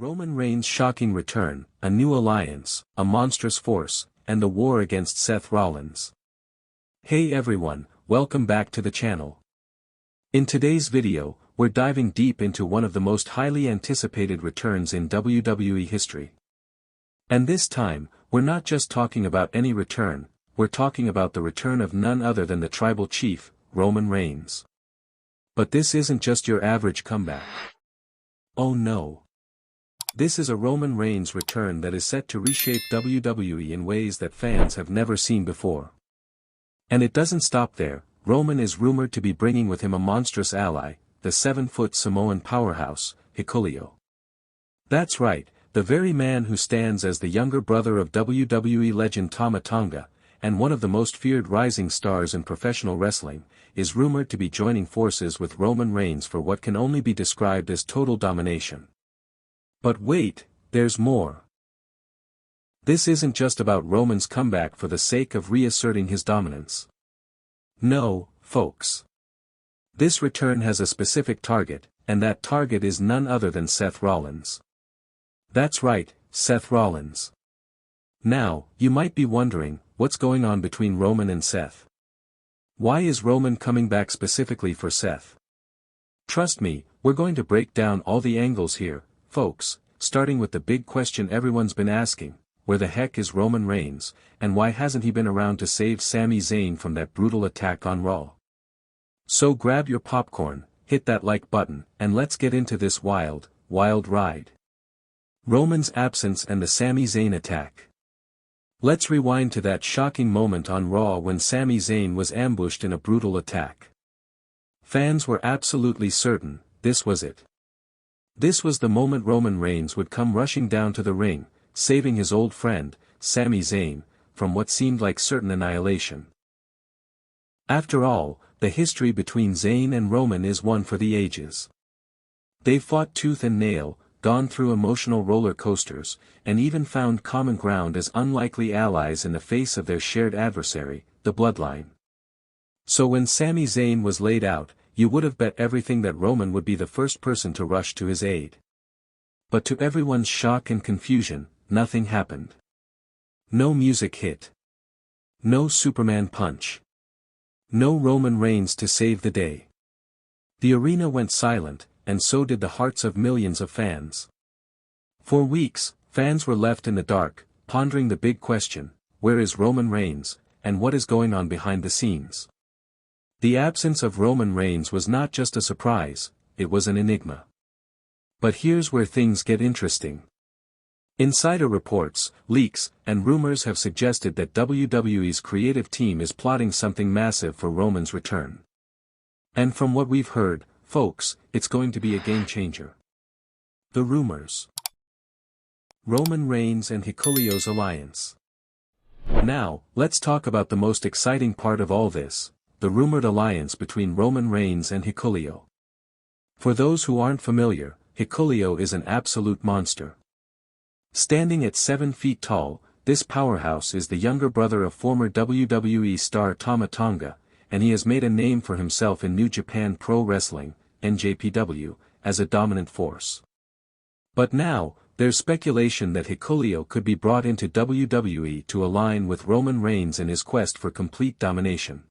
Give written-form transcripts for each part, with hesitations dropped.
Roman Reigns' shocking return, a new alliance, a monstrous force, and the war against Seth Rollins. Hey everyone, welcome back to the channel. In today's video, we're diving deep into one of the most highly anticipated returns in WWE history. And this time, we're not just talking about any return, we're talking about the return of none other than the tribal chief, Roman Reigns. But this isn't just your average comeback. Oh no. This is a Roman Reigns return that is set to reshape WWE in ways that fans have never seen before. And it doesn't stop there. Roman is rumored to be bringing with him a monstrous ally, the 7-foot Samoan powerhouse, Hikuleo. That's right, the very man who stands as the younger brother of WWE legend Tama Tonga, and one of the most feared rising stars in professional wrestling, is rumored to be joining forces with Roman Reigns for what can only be described as total domination. But wait, there's more. This isn't just about Roman's comeback for the sake of reasserting his dominance. No, folks. This return has a specific target, and that target is none other than Seth Rollins. That's right, Seth Rollins. Now, you might be wondering, what's going on between Roman and Seth? Why is Roman coming back specifically for Seth? Trust me, we're going to break down all the angles here, folks, starting with the big question everyone's been asking, where the heck is Roman Reigns, and why hasn't he been around to save Sami Zayn from that brutal attack on Raw? So grab your popcorn, hit that like button, and let's get into this wild, wild ride. Roman's absence and the Sami Zayn attack. Let's rewind to that shocking moment on Raw when Sami Zayn was ambushed in a brutal attack. Fans were absolutely certain, this was it. This was the moment Roman Reigns would come rushing down to the ring, saving his old friend, Sami Zayn, from what seemed like certain annihilation. After all, the history between Zayn and Roman is one for the ages. They've fought tooth and nail, gone through emotional roller coasters, and even found common ground as unlikely allies in the face of their shared adversary, the Bloodline. So when Sami Zayn was laid out, you would have bet everything that Roman would be the first person to rush to his aid. But to everyone's shock and confusion, nothing happened. No music hit. No Superman punch. No Roman Reigns to save the day. The arena went silent, and so did the hearts of millions of fans. For weeks, fans were left in the dark, pondering the big question, where is Roman Reigns, and what is going on behind the scenes? The absence of Roman Reigns was not just a surprise, it was an enigma. But here's where things get interesting. Insider reports, leaks, and rumors have suggested that WWE's creative team is plotting something massive for Roman's return. And from what we've heard, folks, it's going to be a game changer. The rumors. Roman Reigns and Hikuleo's alliance. Now, let's talk about the most exciting part of all this, the rumored alliance between Roman Reigns and Hikuleo. For those who aren't familiar, Hikuleo is an absolute monster. Standing at 7 feet tall, this powerhouse is the younger brother of former WWE star Tama Tonga, and he has made a name for himself in New Japan Pro Wrestling, NJPW, as a dominant force. But now, there's speculation that Hikuleo could be brought into WWE to align with Roman Reigns in his quest for complete domination.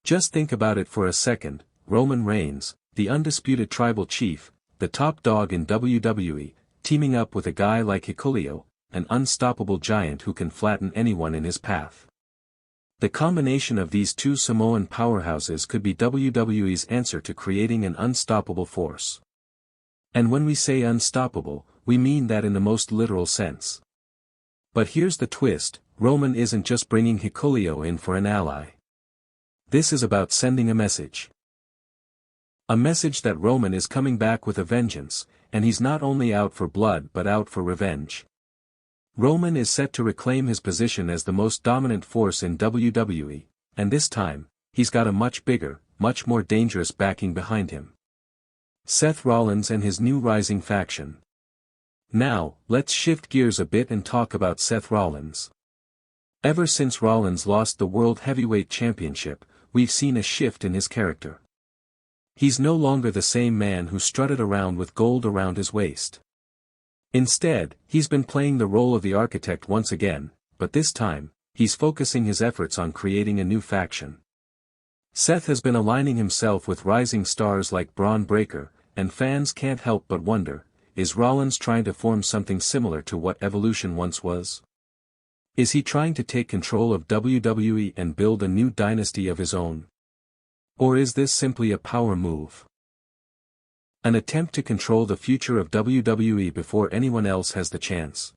Just think about it for a second, Roman Reigns, the undisputed tribal chief, the top dog in WWE, teaming up with a guy like Hikuleo, an unstoppable giant who can flatten anyone in his path. The combination of these two Samoan powerhouses could be WWE's answer to creating an unstoppable force. And when we say unstoppable, we mean that in the most literal sense. But here's the twist, Roman isn't just bringing Hikuleo in for an ally. This is about sending a message. A message that Roman is coming back with a vengeance, and he's not only out for blood but out for revenge. Roman is set to reclaim his position as the most dominant force in WWE, and this time, he's got a much bigger, much more dangerous backing behind him. Seth Rollins and his new rising faction. Now, let's shift gears a bit and talk about Seth Rollins. Ever since Rollins lost the World Heavyweight Championship, we've seen a shift in his character. He's no longer the same man who strutted around with gold around his waist. Instead, he's been playing the role of the architect once again, but this time, he's focusing his efforts on creating a new faction. Seth has been aligning himself with rising stars like Braun Breaker, and fans can't help but wonder, is Rollins trying to form something similar to what Evolution once was? Is he trying to take control of WWE and build a new dynasty of his own? Or is this simply a power move? An attempt to control the future of WWE before anyone else has the chance.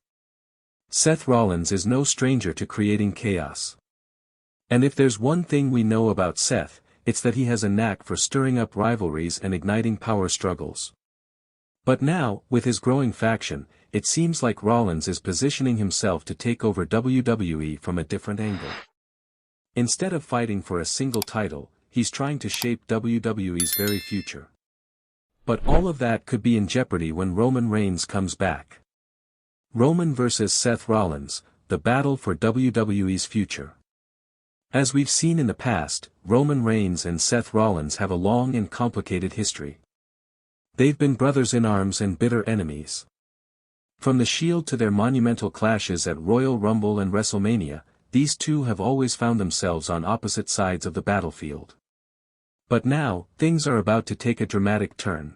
Seth Rollins is no stranger to creating chaos. And if there's one thing we know about Seth, it's that he has a knack for stirring up rivalries and igniting power struggles. But now, with his growing faction, it seems like Rollins is positioning himself to take over WWE from a different angle. Instead of fighting for a single title, he's trying to shape WWE's very future. But all of that could be in jeopardy when Roman Reigns comes back. Roman versus Seth Rollins, the battle for WWE's future. As we've seen in the past, Roman Reigns and Seth Rollins have a long and complicated history. They've been brothers in arms and bitter enemies. From the Shield to their monumental clashes at Royal Rumble and WrestleMania, these two have always found themselves on opposite sides of the battlefield. But now, things are about to take a dramatic turn.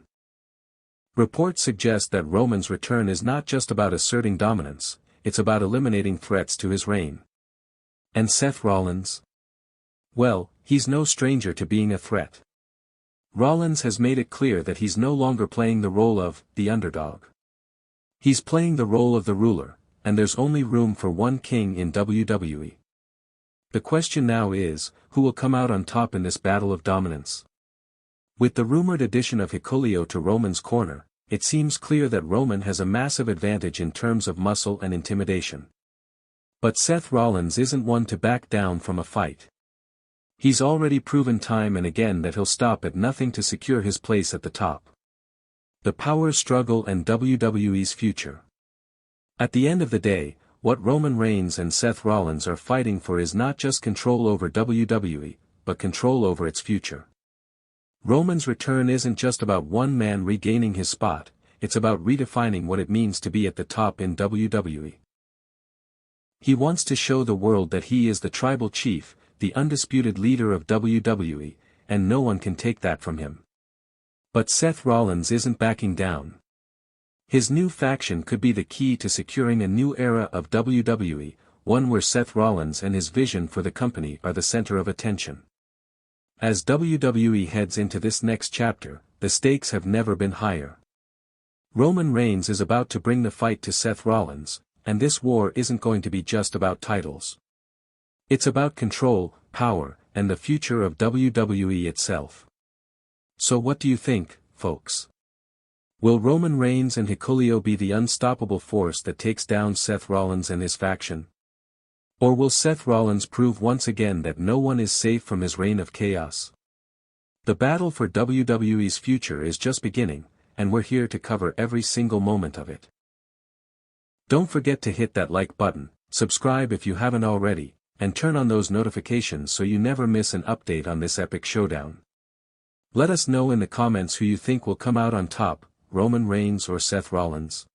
Reports suggest that Roman's return is not just about asserting dominance, it's about eliminating threats to his reign. And Seth Rollins? Well, he's no stranger to being a threat. Rollins has made it clear that he's no longer playing the role of the underdog. He's playing the role of the ruler, and there's only room for one king in WWE. The question now is, who will come out on top in this battle of dominance? With the rumored addition of Hikuleo to Roman's corner, it seems clear that Roman has a massive advantage in terms of muscle and intimidation. But Seth Rollins isn't one to back down from a fight. He's already proven time and again that he'll stop at nothing to secure his place at the top. The power struggle and WWE's future. At the end of the day, what Roman Reigns and Seth Rollins are fighting for is not just control over WWE, but control over its future. Roman's return isn't just about one man regaining his spot, it's about redefining what it means to be at the top in WWE. He wants to show the world that he is the tribal chief, the undisputed leader of WWE, and no one can take that from him. But Seth Rollins isn't backing down. His new faction could be the key to securing a new era of WWE, one where Seth Rollins and his vision for the company are the center of attention. As WWE heads into this next chapter, the stakes have never been higher. Roman Reigns is about to bring the fight to Seth Rollins, and this war isn't going to be just about titles. It's about control, power, and the future of WWE itself. So what do you think, folks? Will Roman Reigns and Hikuleo be the unstoppable force that takes down Seth Rollins and his faction? Or will Seth Rollins prove once again that no one is safe from his reign of chaos? The battle for WWE's future is just beginning, and we're here to cover every single moment of it. Don't forget to hit that like button, subscribe if you haven't already, and turn on those notifications so you never miss an update on this epic showdown. Let us know in the comments who you think will come out on top, Roman Reigns or Seth Rollins.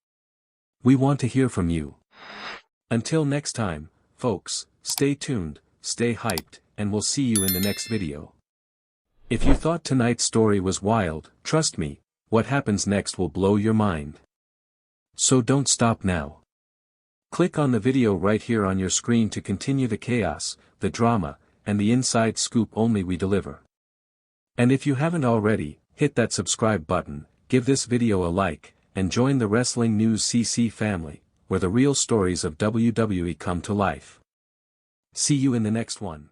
We want to hear from you. Until next time, folks, stay tuned, stay hyped, and we'll see you in the next video. If you thought tonight's story was wild, trust me, what happens next will blow your mind. So don't stop now. Click on the video right here on your screen to continue the chaos, the drama, and the inside scoop only we deliver. And if you haven't already, hit that subscribe button, give this video a like, and join the Wrestling News CC family, where the real stories of WWE come to life. See you in the next one.